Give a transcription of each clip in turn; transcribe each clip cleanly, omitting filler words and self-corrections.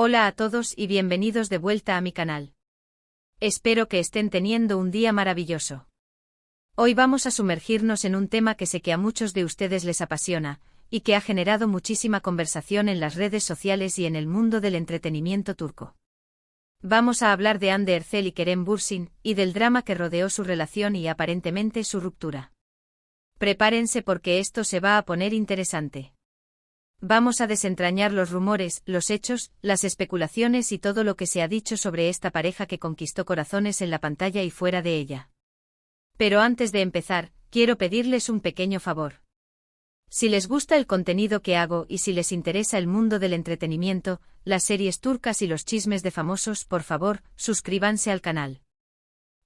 Hola a todos y bienvenidos de vuelta a mi canal. Espero que estén teniendo un día maravilloso. Hoy vamos a sumergirnos en un tema que sé que a muchos de ustedes les apasiona, y que ha generado muchísima conversación en las redes sociales y en el mundo del entretenimiento turco. Vamos a hablar de Hande Erçel y Kerem Bürsin, y del drama que rodeó su relación y aparentemente su ruptura. Prepárense porque esto se va a poner interesante. Vamos a desentrañar los rumores, los hechos, las especulaciones y todo lo que se ha dicho sobre esta pareja que conquistó corazones en la pantalla y fuera de ella. Pero antes de empezar, quiero pedirles un pequeño favor. Si les gusta el contenido que hago y si les interesa el mundo del entretenimiento, las series turcas y los chismes de famosos, por favor, suscríbanse al canal.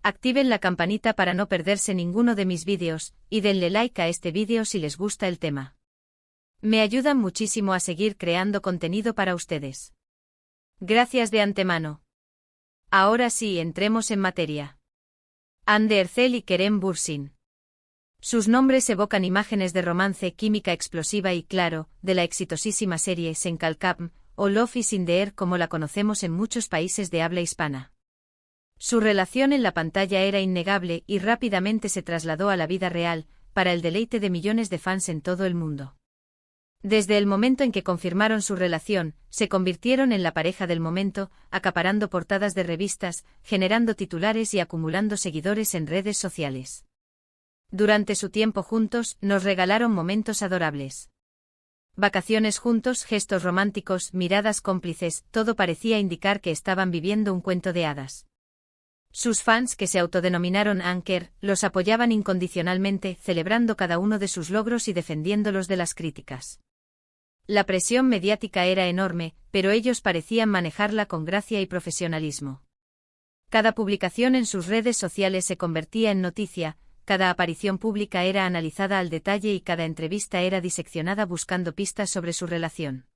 Activen la campanita para no perderse ninguno de mis vídeos, y denle like a este vídeo si les gusta el tema. Me ayudan muchísimo a seguir creando contenido para ustedes. Gracias de antemano. Ahora sí, entremos en materia. Hande Erçel y Kerem Bürsin. Sus nombres evocan imágenes de romance, química explosiva y, claro, de la exitosísima serie Sen Kalkam, o Love is in the Air como la conocemos en muchos países de habla hispana. Su relación en la pantalla era innegable y rápidamente se trasladó a la vida real, para el deleite de millones de fans en todo el mundo. Desde el momento en que confirmaron su relación, se convirtieron en la pareja del momento, acaparando portadas de revistas, generando titulares y acumulando seguidores en redes sociales. Durante su tiempo juntos, nos regalaron momentos adorables. Vacaciones juntos, gestos románticos, miradas cómplices, todo parecía indicar que estaban viviendo un cuento de hadas. Sus fans, que se autodenominaron Anker, los apoyaban incondicionalmente, celebrando cada uno de sus logros y defendiéndolos de las críticas. La presión mediática era enorme, pero ellos parecían manejarla con gracia y profesionalismo. Cada publicación en sus redes sociales se convertía en noticia, cada aparición pública era analizada al detalle y cada entrevista era diseccionada buscando pistas sobre su relación.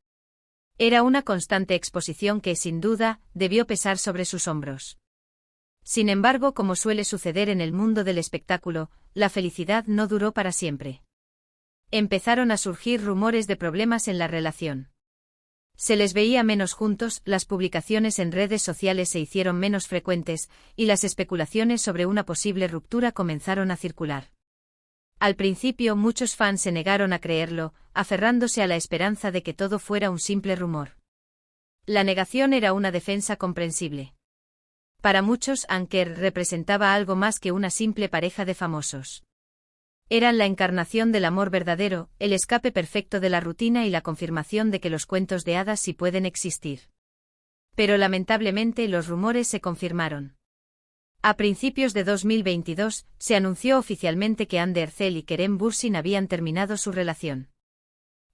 Era una constante exposición que, sin duda, debió pesar sobre sus hombros. Sin embargo, como suele suceder en el mundo del espectáculo, la felicidad no duró para siempre. Empezaron a surgir rumores de problemas en la relación. Se les veía menos juntos, las publicaciones en redes sociales se hicieron menos frecuentes, y las especulaciones sobre una posible ruptura comenzaron a circular. Al principio muchos fans se negaron a creerlo, aferrándose a la esperanza de que todo fuera un simple rumor. La negación era una defensa comprensible. Para muchos, Anker representaba algo más que una simple pareja de famosos. Eran la encarnación del amor verdadero, el escape perfecto de la rutina y la confirmación de que los cuentos de hadas sí pueden existir. Pero lamentablemente los rumores se confirmaron. A principios de 2022, se anunció oficialmente que Hande Erçel y Kerem Bürsin habían terminado su relación.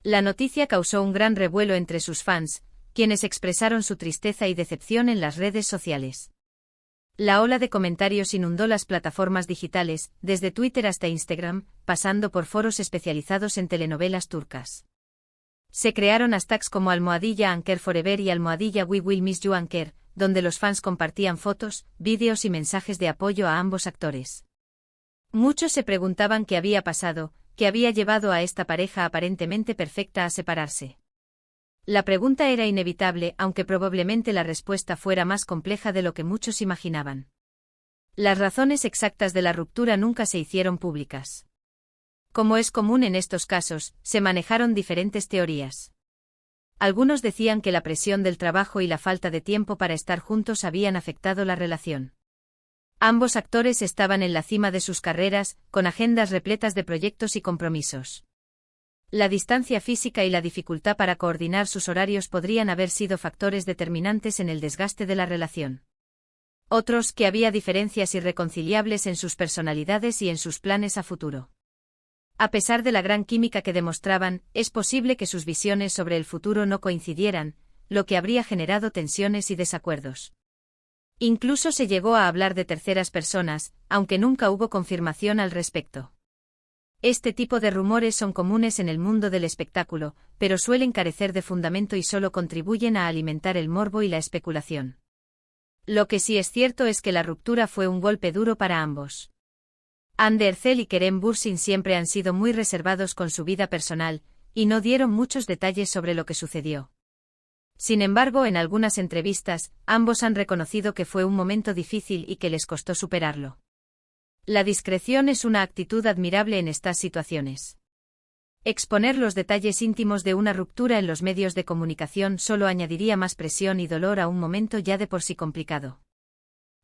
La noticia causó un gran revuelo entre sus fans, quienes expresaron su tristeza y decepción en las redes sociales. La ola de comentarios inundó las plataformas digitales, desde Twitter hasta Instagram, pasando por foros especializados en telenovelas turcas. Se crearon hashtags como #AnkerForever y #We Will Miss You Anker, donde los fans compartían fotos, vídeos y mensajes de apoyo a ambos actores. Muchos se preguntaban qué había pasado, qué había llevado a esta pareja aparentemente perfecta a separarse. La pregunta era inevitable, aunque probablemente la respuesta fuera más compleja de lo que muchos imaginaban. Las razones exactas de la ruptura nunca se hicieron públicas. Como es común en estos casos, se manejaron diferentes teorías. Algunos decían que la presión del trabajo y la falta de tiempo para estar juntos habían afectado la relación. Ambos actores estaban en la cima de sus carreras, con agendas repletas de proyectos y compromisos. La distancia física y la dificultad para coordinar sus horarios podrían haber sido factores determinantes en el desgaste de la relación. Otros, que había diferencias irreconciliables en sus personalidades y en sus planes a futuro. A pesar de la gran química que demostraban, es posible que sus visiones sobre el futuro no coincidieran, lo que habría generado tensiones y desacuerdos. Incluso se llegó a hablar de terceras personas, aunque nunca hubo confirmación al respecto. Este tipo de rumores son comunes en el mundo del espectáculo, pero suelen carecer de fundamento y solo contribuyen a alimentar el morbo y la especulación. Lo que sí es cierto es que la ruptura fue un golpe duro para ambos. Hande Erçel y Kerem Bürsin siempre han sido muy reservados con su vida personal, y no dieron muchos detalles sobre lo que sucedió. Sin embargo, en algunas entrevistas, ambos han reconocido que fue un momento difícil y que les costó superarlo. La discreción es una actitud admirable en estas situaciones. Exponer los detalles íntimos de una ruptura en los medios de comunicación solo añadiría más presión y dolor a un momento ya de por sí complicado.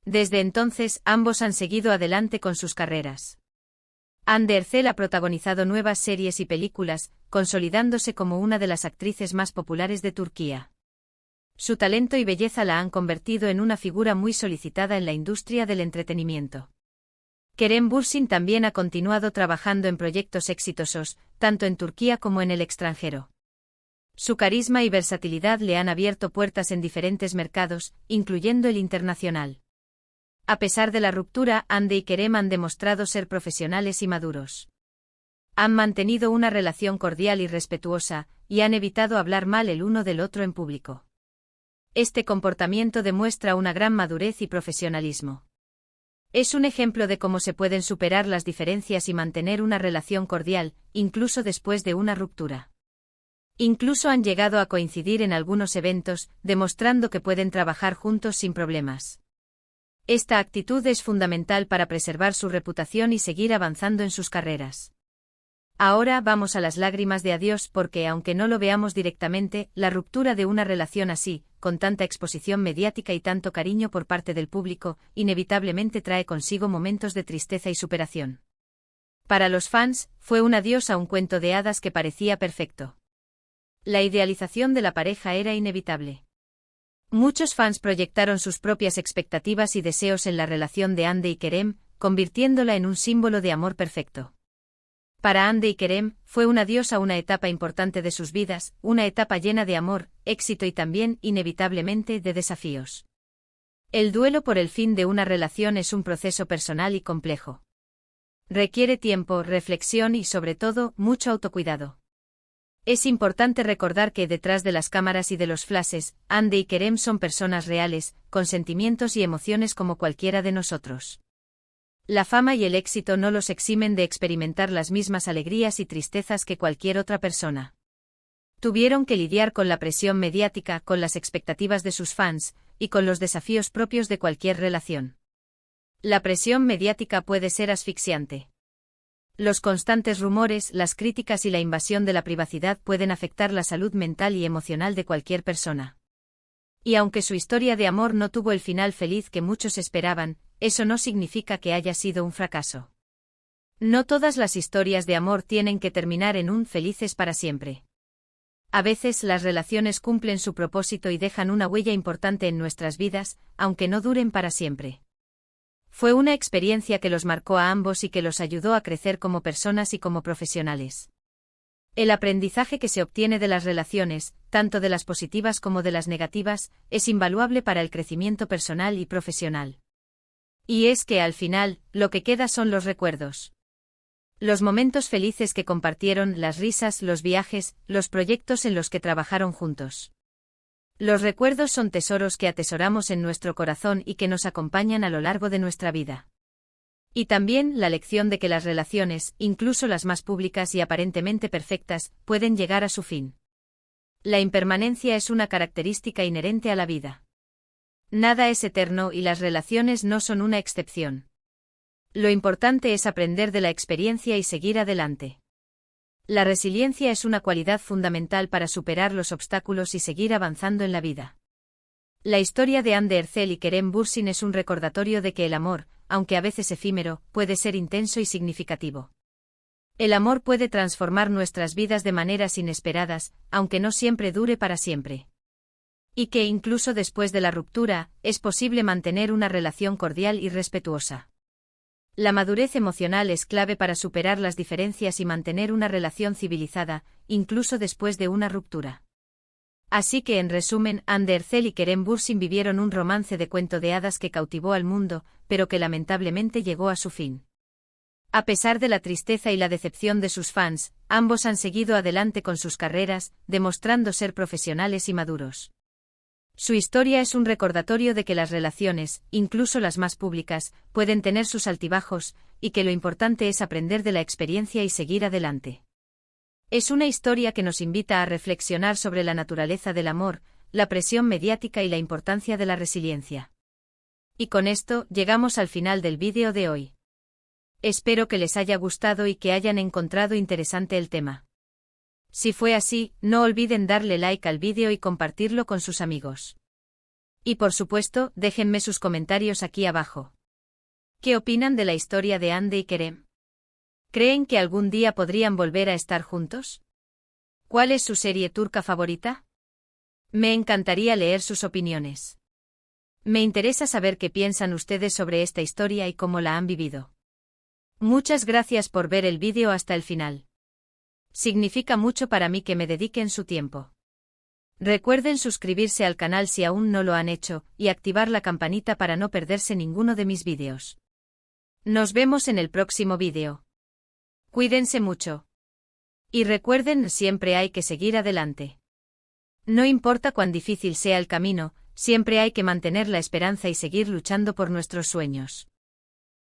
Desde entonces, ambos han seguido adelante con sus carreras. Hande Erçel ha protagonizado nuevas series y películas, consolidándose como una de las actrices más populares de Turquía. Su talento y belleza la han convertido en una figura muy solicitada en la industria del entretenimiento. Kerem Bürsin también ha continuado trabajando en proyectos exitosos, tanto en Turquía como en el extranjero. Su carisma y versatilidad le han abierto puertas en diferentes mercados, incluyendo el internacional. A pesar de la ruptura, Hande y Kerem han demostrado ser profesionales y maduros. Han mantenido una relación cordial y respetuosa, y han evitado hablar mal el uno del otro en público. Este comportamiento demuestra una gran madurez y profesionalismo. Es un ejemplo de cómo se pueden superar las diferencias y mantener una relación cordial, incluso después de una ruptura. Incluso han llegado a coincidir en algunos eventos, demostrando que pueden trabajar juntos sin problemas. Esta actitud es fundamental para preservar su reputación y seguir avanzando en sus carreras. Ahora vamos a las lágrimas de adiós porque, aunque no lo veamos directamente, la ruptura de una relación así, con tanta exposición mediática y tanto cariño por parte del público, inevitablemente trae consigo momentos de tristeza y superación. Para los fans, fue un adiós a un cuento de hadas que parecía perfecto. La idealización de la pareja era inevitable. Muchos fans proyectaron sus propias expectativas y deseos en la relación de Hande y Kerem, convirtiéndola en un símbolo de amor perfecto. Para Hande y Kerem, fue un adiós a una etapa importante de sus vidas, una etapa llena de amor, éxito y también, inevitablemente, de desafíos. El duelo por el fin de una relación es un proceso personal y complejo. Requiere tiempo, reflexión y, sobre todo, mucho autocuidado. Es importante recordar que detrás de las cámaras y de los flashes, Hande y Kerem son personas reales, con sentimientos y emociones como cualquiera de nosotros. La fama y el éxito no los eximen de experimentar las mismas alegrías y tristezas que cualquier otra persona. Tuvieron que lidiar con la presión mediática, con las expectativas de sus fans, y con los desafíos propios de cualquier relación. La presión mediática puede ser asfixiante. Los constantes rumores, las críticas y la invasión de la privacidad pueden afectar la salud mental y emocional de cualquier persona. Y aunque su historia de amor no tuvo el final feliz que muchos esperaban, eso no significa que haya sido un fracaso. No todas las historias de amor tienen que terminar en un felices para siempre. A veces las relaciones cumplen su propósito y dejan una huella importante en nuestras vidas, aunque no duren para siempre. Fue una experiencia que los marcó a ambos y que los ayudó a crecer como personas y como profesionales. El aprendizaje que se obtiene de las relaciones, tanto de las positivas como de las negativas, es invaluable para el crecimiento personal y profesional. Y es que al final, lo que queda son los recuerdos. Los momentos felices que compartieron, las risas, los viajes, los proyectos en los que trabajaron juntos. Los recuerdos son tesoros que atesoramos en nuestro corazón y que nos acompañan a lo largo de nuestra vida. Y también la lección de que las relaciones, incluso las más públicas y aparentemente perfectas, pueden llegar a su fin. La impermanencia es una característica inherente a la vida. Nada es eterno y las relaciones no son una excepción. Lo importante es aprender de la experiencia y seguir adelante. La resiliencia es una cualidad fundamental para superar los obstáculos y seguir avanzando en la vida. La historia de Hande Erçel y Kerem Bürsin es un recordatorio de que el amor, aunque a veces efímero, puede ser intenso y significativo. El amor puede transformar nuestras vidas de maneras inesperadas, aunque no siempre dure para siempre. Y que incluso después de la ruptura, es posible mantener una relación cordial y respetuosa. La madurez emocional es clave para superar las diferencias y mantener una relación civilizada, incluso después de una ruptura. Así que en resumen, Hande Erçel y Kerem Bürsin vivieron un romance de cuento de hadas que cautivó al mundo, pero que lamentablemente llegó a su fin. A pesar de la tristeza y la decepción de sus fans, ambos han seguido adelante con sus carreras, demostrando ser profesionales y maduros. Su historia es un recordatorio de que las relaciones, incluso las más públicas, pueden tener sus altibajos, y que lo importante es aprender de la experiencia y seguir adelante. Es una historia que nos invita a reflexionar sobre la naturaleza del amor, la presión mediática y la importancia de la resiliencia. Y con esto, llegamos al final del vídeo de hoy. Espero que les haya gustado y que hayan encontrado interesante el tema. Si fue así, no olviden darle like al vídeo y compartirlo con sus amigos. Y por supuesto, déjenme sus comentarios aquí abajo. ¿Qué opinan de la historia de Hande y Kerem? ¿Creen que algún día podrían volver a estar juntos? ¿Cuál es su serie turca favorita? Me encantaría leer sus opiniones. Me interesa saber qué piensan ustedes sobre esta historia y cómo la han vivido. Muchas gracias por ver el vídeo hasta el final. Significa mucho para mí que me dediquen su tiempo. Recuerden suscribirse al canal si aún no lo han hecho, y activar la campanita para no perderse ninguno de mis vídeos. Nos vemos en el próximo vídeo. Cuídense mucho. Y recuerden, siempre hay que seguir adelante. No importa cuán difícil sea el camino, siempre hay que mantener la esperanza y seguir luchando por nuestros sueños.